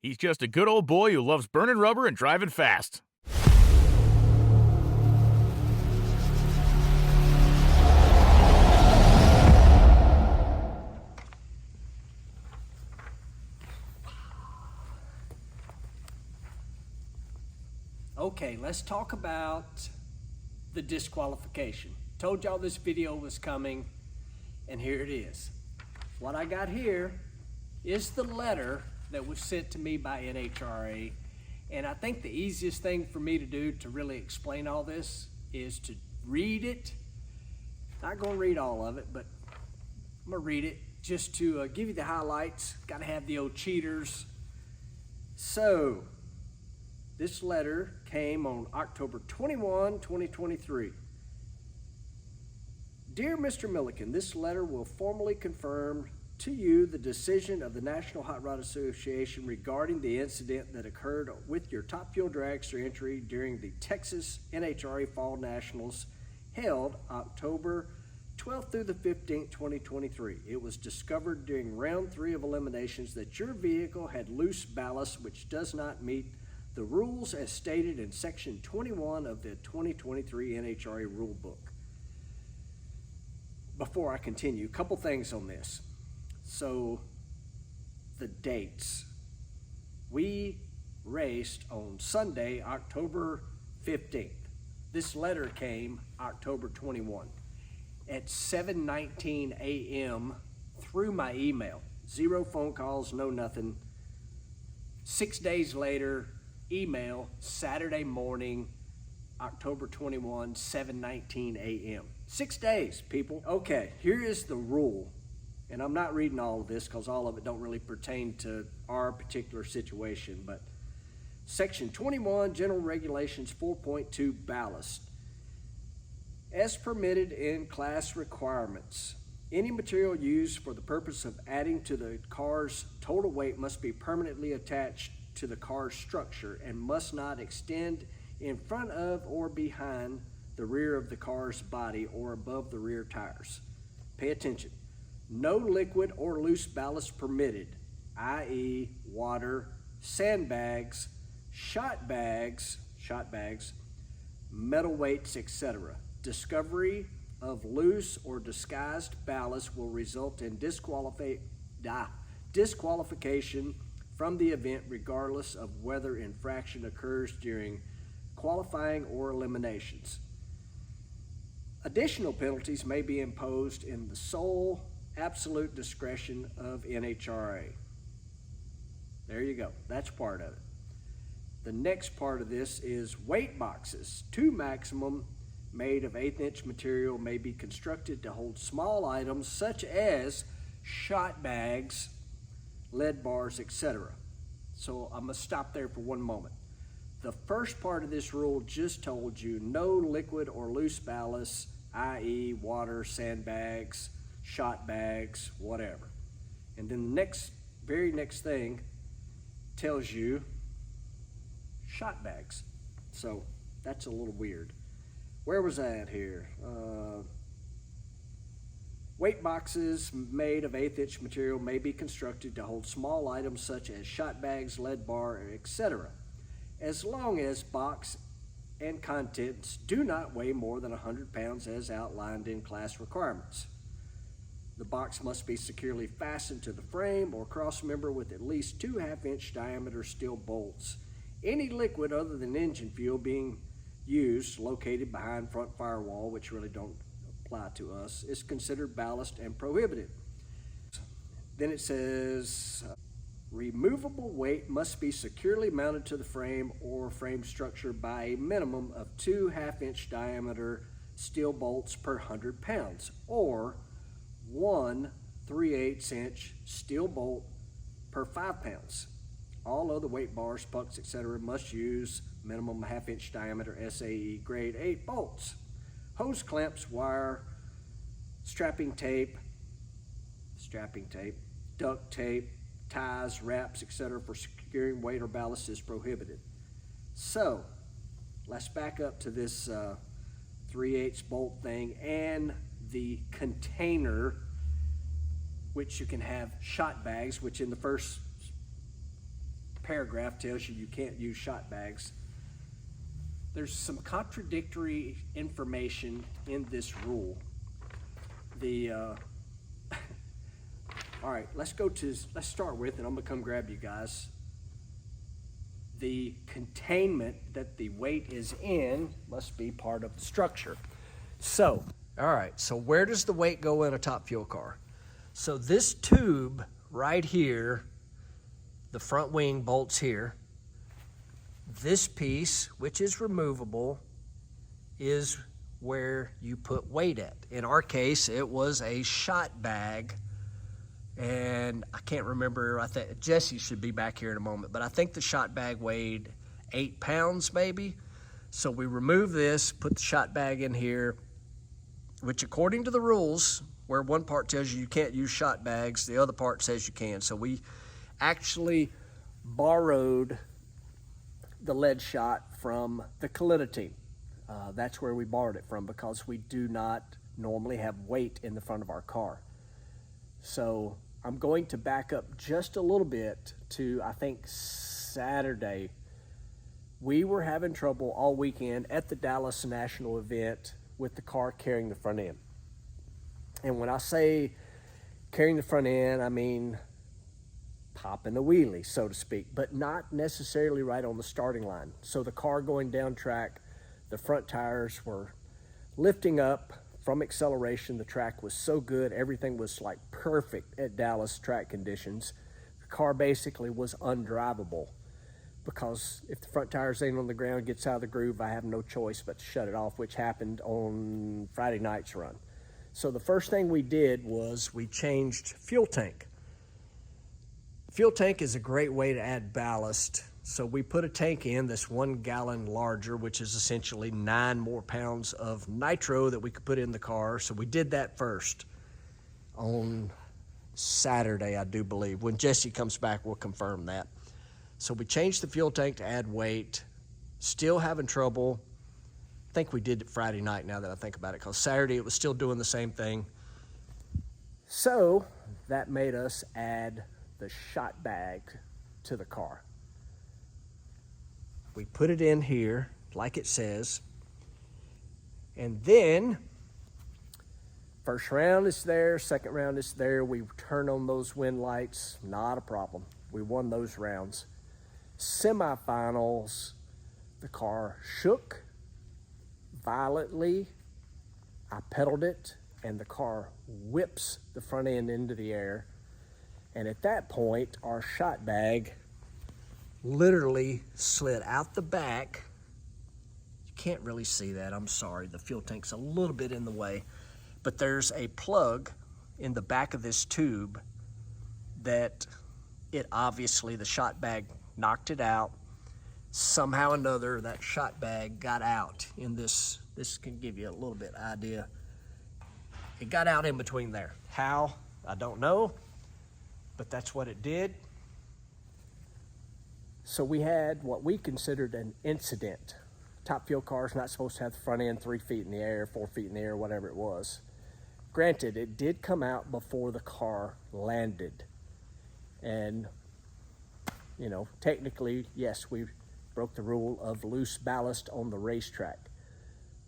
He's just a good old boy who loves burning rubber and driving fast. Okay, let's talk about the disqualification. Told y'all this video was coming, and here it is. What I got here is the letter that was sent to me by NHRA, and I think the easiest thing for me to do to really explain all this is to read it. Not gonna read all of it, but I'm gonna read it just to give you the highlights. Gotta have the old cheaters. So, this letter came on October 21, 2023. Dear Mr. Milliken, this letter will formally confirm to you the decision of the National Hot Rod Association regarding the incident that occurred with your Top Fuel dragster entry during the Texas NHRA Fall Nationals held October 12th through the 15th, 2023. It was discovered during round 3 of eliminations that your vehicle had loose ballast which does not meet the rules as stated in section 21 of the 2023 NHRA rulebook. Before I continue, a couple things on this. So, the dates. We raced on Sunday, October 15th. This letter came October 21 at 7:19 a.m. through my email. 0 phone calls, no nothing. 6 days later, email, Saturday morning, October 21, 7:19 a.m. 6 days, people. Okay, here is the rule. And I'm not reading all of this because all of it don't really pertain to our particular situation, but Section 21, General Regulations 4.2, ballast. As permitted in class requirements, any material used for the purpose of adding to the car's total weight must be permanently attached to the car's structure and must not extend in front of or behind the rear of the car's body or above the rear tires. Pay attention. No liquid or loose ballast permitted, i.e. water, sandbags, shot bags, metal weights, etc. Discovery of loose or disguised ballast will result in disqualification from the event regardless of whether infraction occurs during qualifying or eliminations. Additional penalties may be imposed in the sole absolute discretion of NHRA. There you go. That's part of it. The next part of this is weight boxes. 2 maximum made of 1/8 inch material may be constructed to hold small items such as shot bags, lead bars, etc. So I'm going to stop there for one moment. The first part of this rule just told you no liquid or loose ballast, i.e. water, sandbags, shot bags, whatever. And then the very next thing tells you shot bags. So that's a little weird. Where was I at here? Weight boxes made of 1/8 inch material may be constructed to hold small items such as shot bags, lead bar, etc. as long as box and contents do not weigh more than 100 pounds as outlined in class requirements. The box must be securely fastened to the frame or cross member with at least 2 1/2 inch diameter steel bolts. Any liquid other than engine fuel being used located behind front firewall, which really don't apply to us, is considered ballast and prohibited. Then it says, removable weight must be securely mounted to the frame or frame structure by a minimum of 2 1/2 inch diameter steel bolts per 100 pounds, or 1 3/8 inch steel bolt per 5 pounds. All other weight bars, pucks, etc. must use minimum 1/2 inch diameter SAE grade 8 bolts. Hose clamps, wire, strapping tape, duct tape, ties, wraps, etc. for securing weight or ballast is prohibited. So let's back up to this 3/8 bolt thing and the container, which you can have shot bags, which in the first paragraph tells you can't use shot bags. There's some contradictory information in this rule. All right, let's start with, and I'm gonna come grab you guys. The containment that the weight is in must be part of the structure. So, all right, so where does the weight go in a top fuel car? So this tube right here, the front wing bolts here. This piece, which is removable, is where you put weight at. In our case, it was a shot bag, and I can't remember, I think Jesse should be back here in a moment, but I think the shot bag weighed 8 pounds maybe. So we remove this, put the shot bag in here, which according to the rules, where one part tells you can't use shot bags, the other part says you can. So we actually borrowed the lead shot from the Kalita team. That's where we borrowed it from, because we do not normally have weight in the front of our car. So I'm going to back up just a little bit to, I think, Saturday. We were having trouble all weekend at the Dallas National Event with the car carrying the front end. And when I say carrying the front end, I mean popping a wheelie, so to speak, but not necessarily right on the starting line. So the car going down track, the front tires were lifting up from acceleration. The track was so good. Everything was like perfect at Dallas track conditions. The car basically was undrivable, because if the front tires ain't on the ground, gets out of the groove, I have no choice but to shut it off, which happened on Friday night's run. So the first thing we did was we changed fuel tank. Fuel tank is a great way to add ballast. So we put a tank in that's 1 gallon larger, which is essentially 9 more pounds of nitro that we could put in the car. So we did that first on Saturday, I do believe. When Jesse comes back, we'll confirm that. So we changed the fuel tank to add weight. Still having trouble. I think we did it Friday night, now that I think about it, because Saturday it was still doing the same thing. So that made us add the shot bag to the car. We put it in here like it says, and then first round is there, second round is there. We turn on those wind lights, not a problem. We won those rounds. Semifinals, the car shook violently. I pedaled it, and the car whips the front end into the air. And at that point, our shot bag literally slid out the back. You can't really see that, I'm sorry. The fuel tank's a little bit in the way. But there's a plug in the back of this tube that it obviously, the shot bag knocked it out. Somehow or another, that shot bag got out in this. This can give you a little bit idea. It got out in between there. How? I don't know, but that's what it did. So we had what we considered an incident. Top fuel cars not supposed to have the front end 3 feet in the air, 4 feet in the air, whatever it was. Granted, it did come out before the car landed. And, you know, technically, yes, we broke the rule of loose ballast on the racetrack.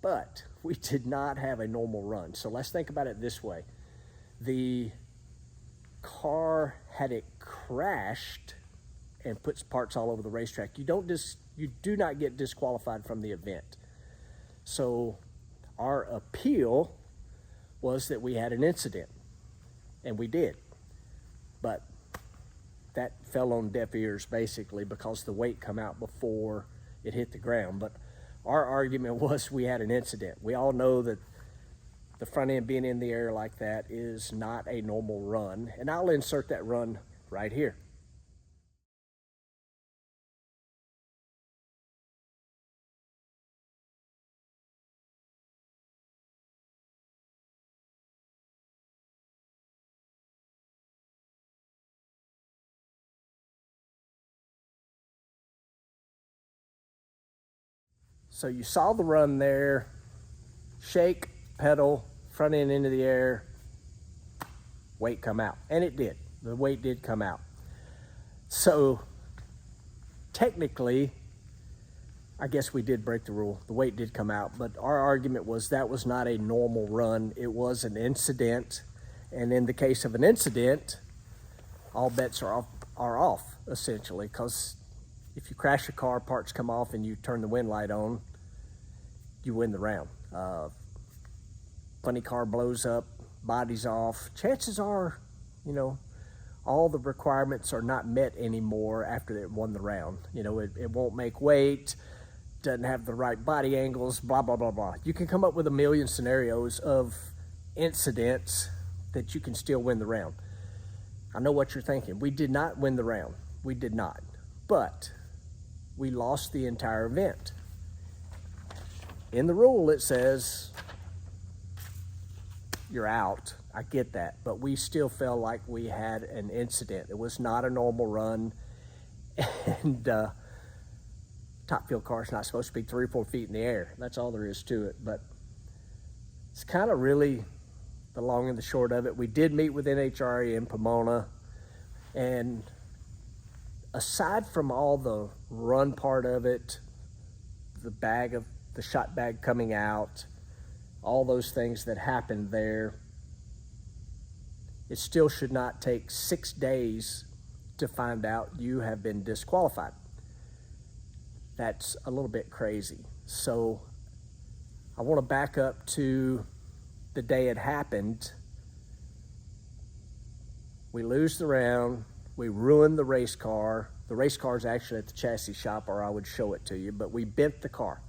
But we did not have a normal run. So let's think about it this way. The car, had it crashed and puts parts all over the racetrack, you do not get disqualified from the event. So our appeal was that we had an incident, and we did. But that fell on deaf ears, basically, because the weight come out before it hit the ground. But our argument was we had an incident. We all know that the front end being in the air like that is not a normal run. And I'll insert that run right here. So you saw the run there, shake, pedal, front end into the air, weight come out. And it did. The weight did come out. So technically, I guess we did break the rule. The weight did come out, but our argument was that was not a normal run. It was an incident, and in the case of an incident, all bets are off essentially, because if you crash a car, parts come off, and you turn the wind light on, you win the round. Funny car blows up, body's off. Chances are, all the requirements are not met anymore after it won the round. It won't make weight, doesn't have the right body angles, blah, blah, blah, blah. You can come up with a million scenarios of incidents that you can still win the round. I know what you're thinking. We did not win the round. We did not. But we lost the entire event. In the rule, it says you're out. I get that. But we still felt like we had an incident. It was not a normal run. And top fuel car is not supposed to be 3 or 4 feet in the air. That's all there is to it. But it's kind of really the long and the short of it. We did meet with NHRA in Pomona. And aside from all the run part of it, the shot bag coming out, all those things that happened there, it still should not take 6 days to find out you have been disqualified. That's a little bit crazy. So I want to back up to the day it happened. We lose the round, we ruin the race car. The race car is actually at the chassis shop, or I would show it to you, but we bent the car.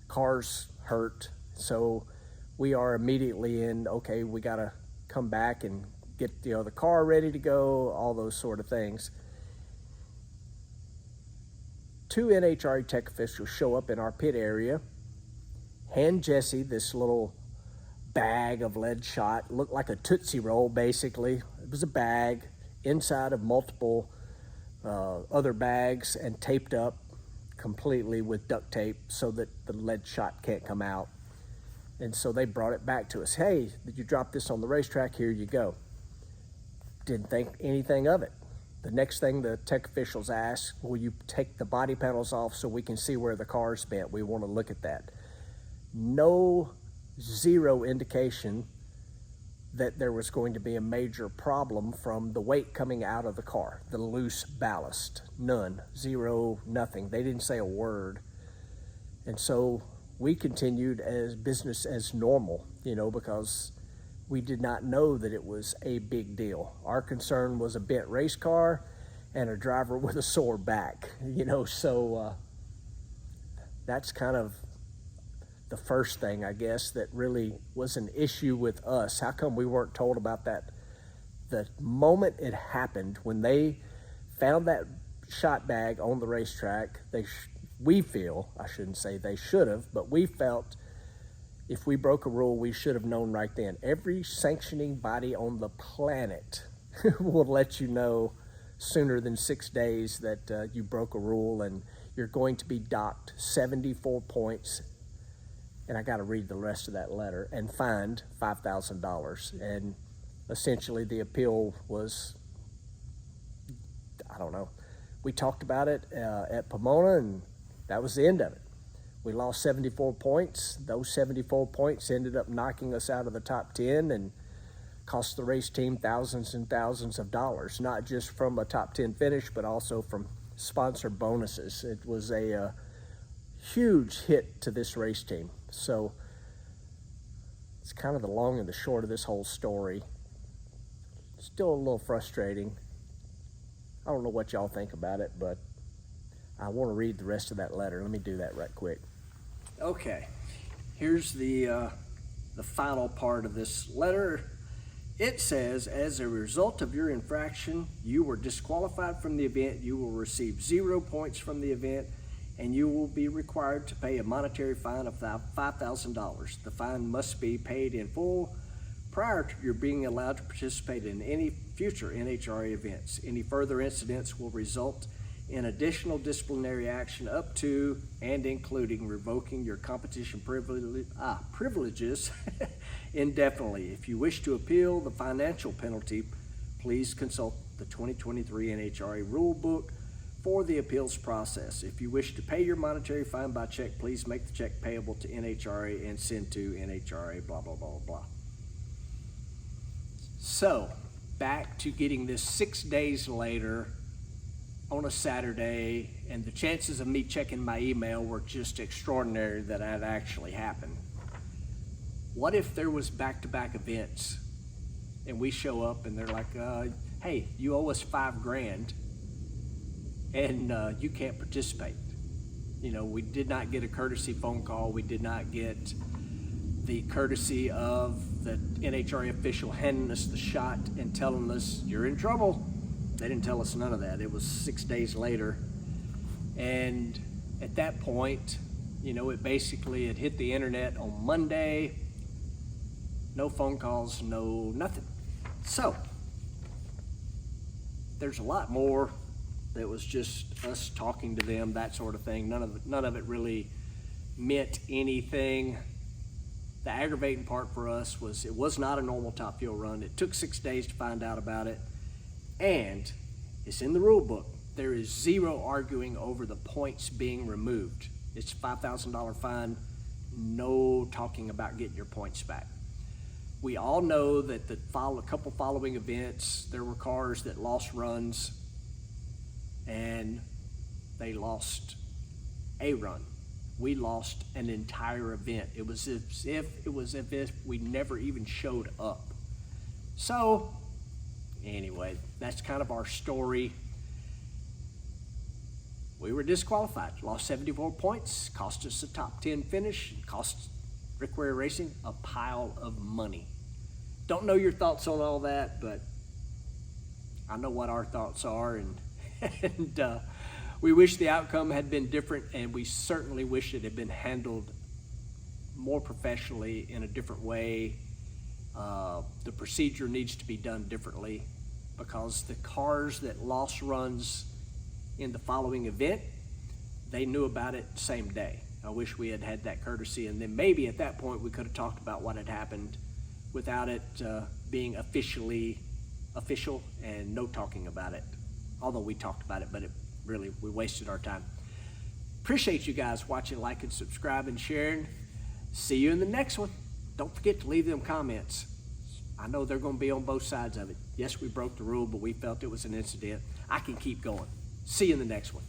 Car's hurt, so we are immediately in, okay, we got to come back and get the car ready to go, all those sort of things. 2 NHRA tech officials show up in our pit area, hand Jesse this little bag of lead shot, looked like a Tootsie Roll basically. It was a bag inside of multiple other bags and taped up completely with duct tape so that the lead shot can't come out. And so they brought it back to us. Hey, did you drop this on the racetrack? Here you go. Didn't think anything of it. The next thing the tech officials asked, will you take the body panels off so we can see where the car's bent? We want to look at that. Zero indication that there was going to be a major problem from the weight coming out of the car, the loose ballast. None, zero, nothing. They didn't say a word. And so we continued as business as normal, because we did not know that it was a big deal. Our concern was a bent race car and a driver with a sore back, so that's kind of the first thing, I guess, that really was an issue with us. How come we weren't told about that? The moment it happened, when they found that shot bag on the racetrack, we feel, I shouldn't say they should have, but we felt if we broke a rule, we should have known right then. Every sanctioning body on the planet will let you know sooner than 6 days that you broke a rule, and you're going to be docked 74 points. And I got to read the rest of that letter, and fined $5,000. And essentially the appeal was, I don't know. We talked about it at Pomona, and that was the end of it. We lost 74 points. Those 74 points ended up knocking us out of the top 10 and cost the race team thousands and thousands of dollars, not just from a top 10 finish, but also from sponsor bonuses. It was a huge hit to this race team. So it's kind of the long and the short of this whole story. Still a little frustrating. I don't know what y'all think about it, but I want to read the rest of that letter. Let me do that right quick. Okay, here's the final part of this letter. It says, as a result of your infraction, you were disqualified from the event. You will receive 0 points from the event, and you will be required to pay a monetary fine of $5,000. The fine must be paid in full prior to your being allowed to participate in any future NHRA events. Any further incidents will result in additional disciplinary action up to and including revoking your competition privileges indefinitely. If you wish to appeal the financial penalty, please consult the 2023 NHRA rulebook for the appeals process. If you wish to pay your monetary fine by check, please make the check payable to NHRA and send to NHRA, blah, blah, blah, blah. So, back to getting this 6 days later on a Saturday, and the chances of me checking my email were just extraordinary that that actually happened. What if there was back-to-back events and we show up and they're like, hey, you owe us $5,000 and you can't participate. You know, we did not get a courtesy phone call. We did not get the courtesy of the NHRA official handing us the shot and telling us, you're in trouble. They didn't tell us none of that. It was 6 days later. And at that point, you know, it hit the internet on Monday. No phone calls, no nothing. So, there's a lot more that was just us talking to them, that sort of thing. None of it really meant anything. The aggravating part for us was it was not a normal top fuel run. It took 6 days to find out about it. And it's in the rule book. There is zero arguing over the points being removed. It's a $5,000 fine. No talking about getting your points back. We all know that a couple following events, there were cars that lost runs and they lost a run. We lost an entire event. It was as if we never even showed up. So, anyway, that's kind of our story. We were disqualified, lost 74 points, cost us a top 10 finish, cost Rick Ware Racing a pile of money. Don't know your thoughts on all that, but I know what our thoughts are, and we wish the outcome had been different, and we certainly wish it had been handled more professionally in a different way. The procedure needs to be done differently because the cars that lost runs in the following event, they knew about it the same day. I wish we had had that courtesy, and then maybe at that point we could have talked about what had happened without it being official and no talking about it. Although we talked about it, but we wasted our time. Appreciate you guys watching, liking, subscribing, sharing. See you in the next one. Don't forget to leave them comments. I know they're going to be on both sides of it. Yes, we broke the rule, but we felt it was an incident. I can keep going. See you in the next one.